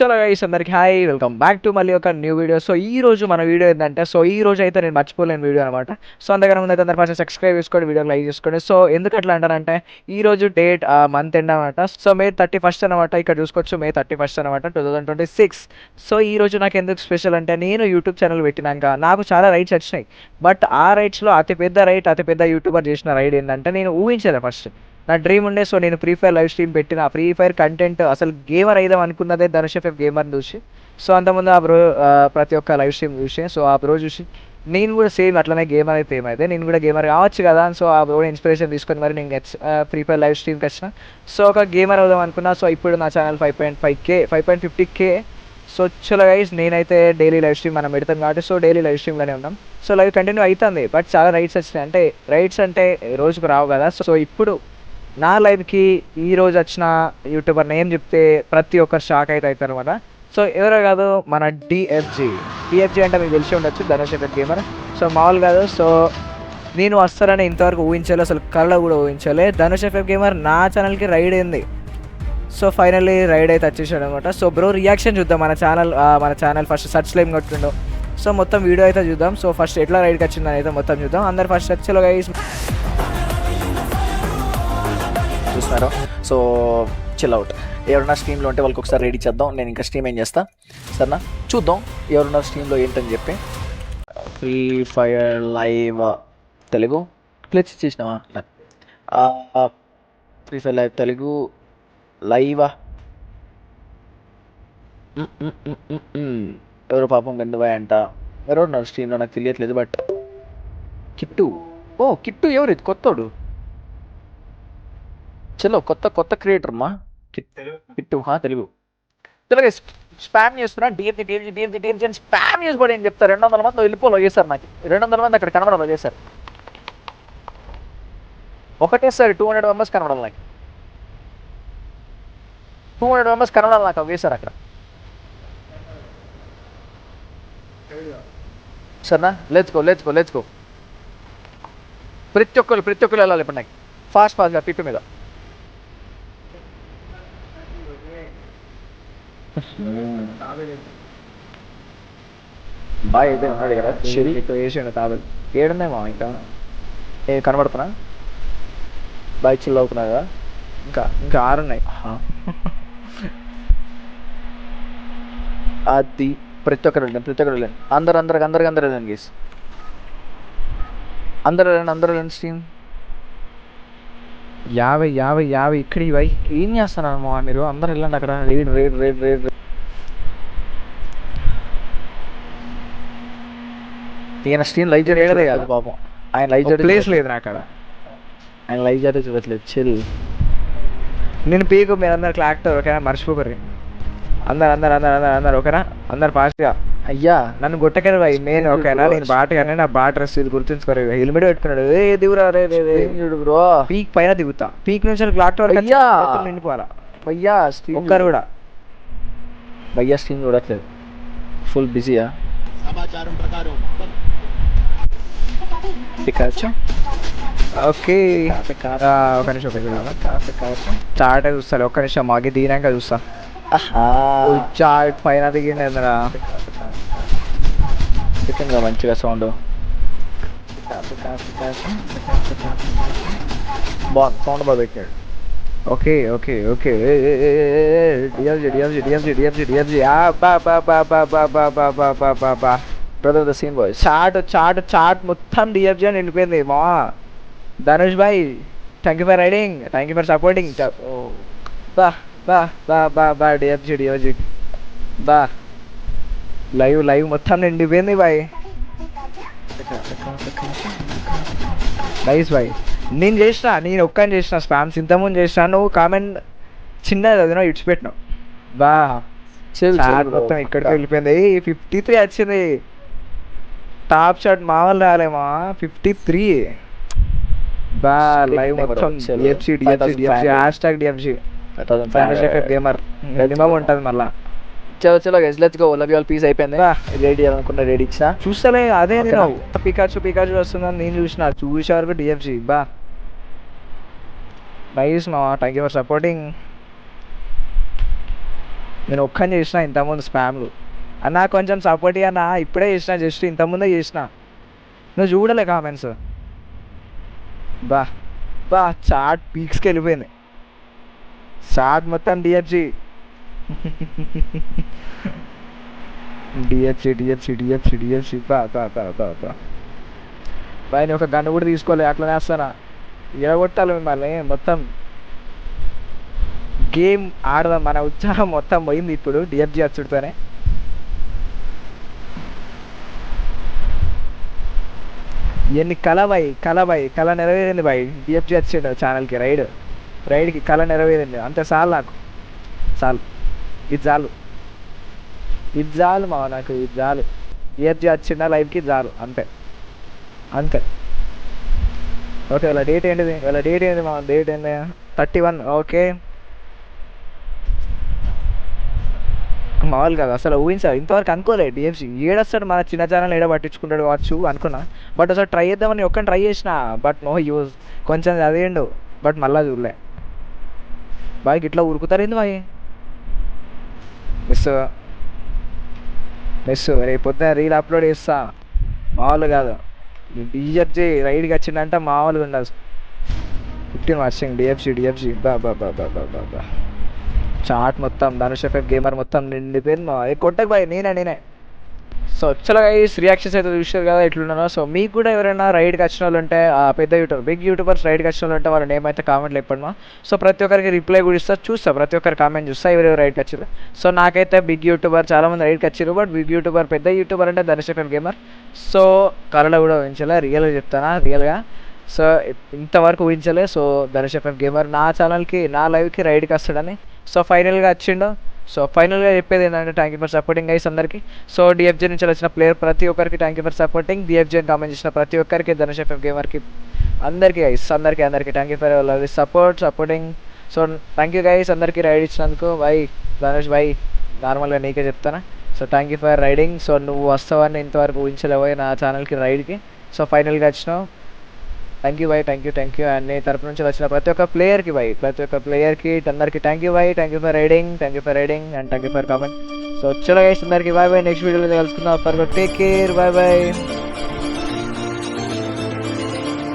చలో గైస్ అందరికి hi welcome back to మళ్ళీ ఒక న్యూ వీడియో. సో ఈ రోజు మన వీడియో ఏంటంటే ఈ రోజు అయితే నేను మర్చిపోలేని వీడియో అనమాట. సో అందుకని ముందు అయితే అందరు ఫస్ట్ సబ్స్క్రైబ్ చేసుకోండి, వీడియో లైక్ చేసుకోండి. సో ఎందుకు అట్లా అంటారంటే ఈ రోజు డేట్ మంత్ ఎండ్ అనమాట. సో May 31st అనమాట. ఇక్కడ చూసుకోవచ్చు May 31st అనమాట 2026. సో ఈ రోజు నాకు ఎందుకు స్పెషల్ అంటే నేను యూట్యూబ్ ఛానల్ పెట్టినాక నాకు చాలా రైట్స్ వచ్చినాయి. బట్ ఆ రైట్స్లో అతిపెద్ద యూట్యూబర్ చేసిన రైడ్ ఏంటంటే నేను ఊహించలే ఫస్ట్. నా డ్రీమ్ ఉండే. సో నేను ఫ్రీ ఫైర్ లైవ్ స్ట్రీమ్ పెట్టిన ఫ్రీ ఫైర్ కంటెంట్ అసలు గేమర్ అయిదాం అనుకున్నదే ధనుష్ ఎఫ్ గేమర్ని చూసి. సో అంతకుముందు ఆ బ్రో ప్రతి ఒక్క లైవ్ స్ట్రీమ్ చూసి, సో ఆ బ్రో చూసి నేను కూడా సేమ్ అట్లనే గేమర్ అయితే ఏమైతే నేను కూడా గేమర్ కావచ్చు కదా. సో ఆ బ్రో ఇన్స్పిరేషన్ తీసుకొని మరి నేను ఫ్రీ ఫైర్ లైవ్ స్ట్రీమ్కి వచ్చిన. సో ఒక గేమర్ అవుదాం అనుకున్నా. సో ఇప్పుడు నా ఛానల్ 5.50K. సో చలో గైస్ నేనైతే డైలీ లైవ్ స్ట్రీమ్ మనం పెడతాం కాబట్టి సో డైలీ లైవ్ స్ట్రీమ్లోనే ఉన్నాం. సో లైవ్ కంటిన్యూ అవుతుంది. బట్ చాలా రైట్స్ వచ్చినాయి. అంటే రైట్స్ అంటే రోజుకు రావు కదా. సో ఇప్పుడు నా లైవ్కి ఈరోజు వచ్చిన యూట్యూబర్ నేమ్ చెప్తే ప్రతి ఒక్కరు షాక్ అయితే అవుతారు అనమాట. సో ఎవరో కాదు, మన డిఎఫ్జీ అంటే మీకు తెలిసి ఉండొచ్చు, ధనుష్ ఎఫ్ గేమర్. సో మామూలు కాదు. సో నేను వస్తారని ఇంతవరకు ఊహించాలి, అసలు కళ్ళ కూడా ఊహించాలి. ధనుష్ ఎఫ్ గేమర్ నా ఛానల్కి రైడ్ అయింది. సో ఫైనల్లీ రైడ్ అయితే వచ్చేసాడు అనమాట. సో బ్రో రియాక్షన్ చూద్దాం. మన ఛానల్ ఫస్ట్ సర్చ్ లైమ్ కొట్టిండు. సో మొత్తం వీడియో అయితే చూద్దాం. సో ఫస్ట్ ఎట్లా రైడ్కి వచ్చిందని అయితే మొత్తం చూద్దాం. అందరు ఫస్ట్ వచ్చేలో గైస్ చూస్తున్నారు. So chill out. ఎవరున్నా స్ట్రీమ్లో ఉంటే వాళ్ళకి ఒకసారి రెడీ చేద్దాం. నేను ఇంకా స్ట్రీమ్ ఏం చేస్తా సరేనా, చూద్దాం ఎవరున్నా స్ట్రీమ్లో ఏంటని చెప్పి. ఫ్రీ ఫైర్ లైవ్ తెలుగు క్లిచ్ ఇచ్చేసినావా? ఫ్రీ ఫైర్ లైవ్ తెలుగు లైవా? ఎవరు పాపం గందుబాయ్ అంట. ఎవరు ఉన్నారు స్ట్రీమ్లో నాకు తెలియట్లేదు. బట్ కిట్టు ఎవరు? ఇది కొత్తోడు. చలో కొత్త క్రియేటర్ మా కిట్టు తెలుగు. చలో స్పామ్ చేస్తున్నా. డిఎఫ్జీ స్పామ్ చేసి పడి ఏం చెప్తారు. 200 మంది వెళ్ళిపోలో చేశారు. నాకు 200 మంది అక్కడ కనబడాలో చేశారు. ఒకటేసారి 200 మెంబర్స్ కనబడాలి. నాకు 200 మెంబర్స్ కనబడాలి. నాకు వేశారు అక్కడ. సరేనా, లెట్స్ గో. ప్రతి ఒక్కరు వెళ్ళాలి ఇప్పుడు. నాకు ఫాస్ట్గా పిట్టు మీద బాయ్ అయితే ఉన్నాడు కదా. వేసాడు తాబేలు. ఏడున్నాయి ఇంకా కనబడుతున్నా. బాయ్ చిల్ అవుతున్నా కదా. ఇంకా 6 ఉన్నాయి. అది ప్రతి ఒక్కరు వెళ్ళండి. అందరు వెళ్ళండి గీస్. అందరు వెళ్ళండి స్ట్రీమ్ 50 ఇక్కడ ఇవి ఏం చేస్తున్నారు మా మీరు? అందరు వెళ్ళండి అక్కడ. రేడ్ ఈయన స్ట్రీమ్ లైవ్ చేయలేదే కాదు పాపం. ఆయన లైవ్ ప్లేస్ లేదు నా అక్కడ. ఆయన లైవ్ చేయడం చూడట్లేదు. చిల్. నేను పీకు మీరు అందరు క్లాక్టర్ ఓకేనా, మర్చిపోకరి. అందరు ఓకేనా, అందరు ఫాస్ట్గా. అయ్యా నన్ను గుట్టకరు బాయ్ నేను ఓకేనా. నేను బాటగానే నా బాట డ్రెస్ ఇది గుర్తుంచుకోరు. హెల్మెట్ పెట్టుకున్నాడు. దిగురా రే బ్రో. పీక్ పైన దిగుతా. పీక్ నుంచి క్లాక్ టవర్ నిండిపోవాలా భయ్యా. ఒక్కరు కూడా భయ్యా స్ట్రీమ్ చూడట్లేదు. ఫుల్ బిజీయా? సమాచారం ప్రకారం ఓకే ఒక నిమిషం స్టార్ట్ చూస్తాను. ఒక్క నిమిషం మాకి దిగినాక చూస్తా. చాట్ పైన దిగిందిరా మంచిగా సౌండ్ సౌండ్ బాగా పెట్టాడు. Okay DFG brother the scene boys. Chat మొత్తం డిఎఫ్జీ అని నిండిపోయింది మా. ధనుష్ భాయ్ thank you for riding, thank you for supporting. బా డిఎఫ్జీ బా లైవ్ మొత్తం నిండిపోయింది బాయ్. Nice bye. నేను ఒక్కని చేసిన స్పామ్స్ ఇంతకుముందు చేసిన. నువ్వు కామెంట్ చిన్నది అది నువ్వు ఇడిచిపెట్టినావు బా. మొత్తం ఇక్కడికి వెళ్ళిపోయింది. 53 వచ్చింది. టాప్ షాట్ మామూలు రాలేమా. 53 బా. లైవ్ మొత్తం డిఎఫ్జీ #డిఎఫ్జీ గేమర్ మినిమం ఉంటుంది మళ్ళా. చలో guys let's go. Love you all. Piece అయిపోయింది. రెడీ అనుకున్నా, రెడీ ఇచ్చిన. చూస్తలే అదే నేను పికాచు వస్తుందని నేను చూసే వరకు డిఎఫ్జీ బా. నైస్ మా, థ్యాంక్ యూ ఫర్ సపోర్టింగ్. నేను ఒక్కని చేసిన ఇంతకుముందు స్పామ్లు అన్న కొంచెం సపోర్ట్ అన్న ఇప్పుడే చేసిన జస్ట్ ఇంతకుముందే చేసిన నువ్వు చూడలే కామెంట్స్ బా బా చాట్ పీక్స్కి వెళ్ళిపోయింది చాట్ మొత్తం డిఎఫ్జి డిఎఫ్సి బా బా బా బా బా బాయ్ నేను ఒక గన్ను కూడా తీసుకోలే అట్లనే వేస్తానా ఎడగొట్టాలి మిమ్మల్ని మొత్తం గేమ్ ఆడదాం మన ఉత్సాహం మొత్తం పోయింది ఇప్పుడు డిఎఫ్జి వచ్చుడితోనే ఎన్ని కళ నెరవేరింది బాయ్ డిఎఫ్జి వచ్చిండు ఛానల్కి రైడ్కి కళ నెరవేరింది అంతే చాలు నాకు చాలు ఇది చాలు మా నాకు ఇది చాలు డిఎఫ్జి వచ్చిండ లైఫ్కి చాలు అంతే ఓకే వాళ్ళ డేట్ ఏంటిది మా డేట్ ఏంటి 31 ఓకే మామూలు కాదు అసలు ఊహించాలి ఇంతవరకు అనుకోలేదు డిఎఫ్సి ఏడొస్తాడు మన చిన్న ఛానల్ ఏడ పట్టించుకుంటాడు కావచ్చు అనుకున్నా బట్ ఒకసారి ట్రై చేద్దామని ఒక్కని ట్రై చేసిన బట్ నో యూజ్ కొంచెం చదివిండు బట్ మళ్ళీ చూడలే బాయ్ ఇట్లా ఉరుకుతారేంది బాయ్ మిస్ రేపు పొద్దున రీల్ అప్లోడ్ చేస్తా మామూలు కాదు డిఎఫ్జి రైడ్కి వచ్చిందంటే మామూలుగా ఉండదు 15 వాచింగ్ డిఎఫ్జి బా బా బా బా బా బా చాట్ మొత్తం ధనుష్ ఎఫ్ఎఫ్ గేమర్ మొత్తం నిండిపోయింది కొట్టకు బాయ్ నేనే సో చాలా గైస్ రియాక్షన్స్ అయితే చూసారు కదా ఎట్లున్నానో సో మీకు కూడా ఎవరైనా రైడ్కి వచ్చిన వాళ్ళు ఉంటే పెద్ద బిగ్ యూట్యూబర్స్ రైడ్కి వచ్చిన వాళ్ళు ఉంటే వాళ్ళ నేమ్ అయితే కామెంట్లు చెప్పండి సో ప్రతి ఒక్కరికి రిప్లై కూడా చూస్తా ప్రతి ఒక్కరి కామెంట్ చూస్తా ఎవరెవరు రైడ్కి వచ్చారు సో నాకైతే బిగ్ యూట్యూబర్ చాలామంది రైడ్కి వచ్చారు బట్ బిగ్ యూట్యూబర్ పెద్ద యూట్యూబర్ అంటే ధనుష్ ఎఫ్ఎఫ్ గేమర్ సో కళలో కూడా ఊహించలే రియల్గా చెప్తానా రియల్గా సో ఇంతవరకు ఊహించలే సో ధనుష్ ఎఫ్ఎఫ్ గేమర్ నా ఛానల్కి నా లైవ్కి రైడ్కి వస్తాడని సో ఫైనల్గా వచ్చిండు సో ఫైనల్గా చెప్పేది ఏంటంటే thank you for supporting guys అందరికీ సో డిఎఫ్జే నుంచి వచ్చిన ప్లేయర్ ప్రతి ఒక్కరికి thank you for supporting DFJ comment చేసిన ప్రతి ఒక్కరికి ధనుష్ ఎఫ్ఎఫ్ గేమర్కి అందరికీ గైస్ అందరికీ thank you for supporting so thank you guys అందరికీ రైడ్ ఇచ్చినందుకు బై ధనుష్ బై నార్మల్గా నీకే చెప్తానా so thank you for riding so నువ్వు వస్తావని ఇంతవరకు ఊహించలేవు నా ఛానల్కి రైడ్కి సో ఫైనల్గా వచ్చినావు థ్యాంక్ యూ అండ్ నీ తరపు నుంచి వచ్చిన ప్రతి ఒక్క ప్లేయర్కి అందరికీ thank you for riding and thank you for comment so చలో గైస్ అందరికీ బాయ్ నెక్స్ట్ వీడియోలో కలుసుకుందాం టేక్ కేర్ బాయ్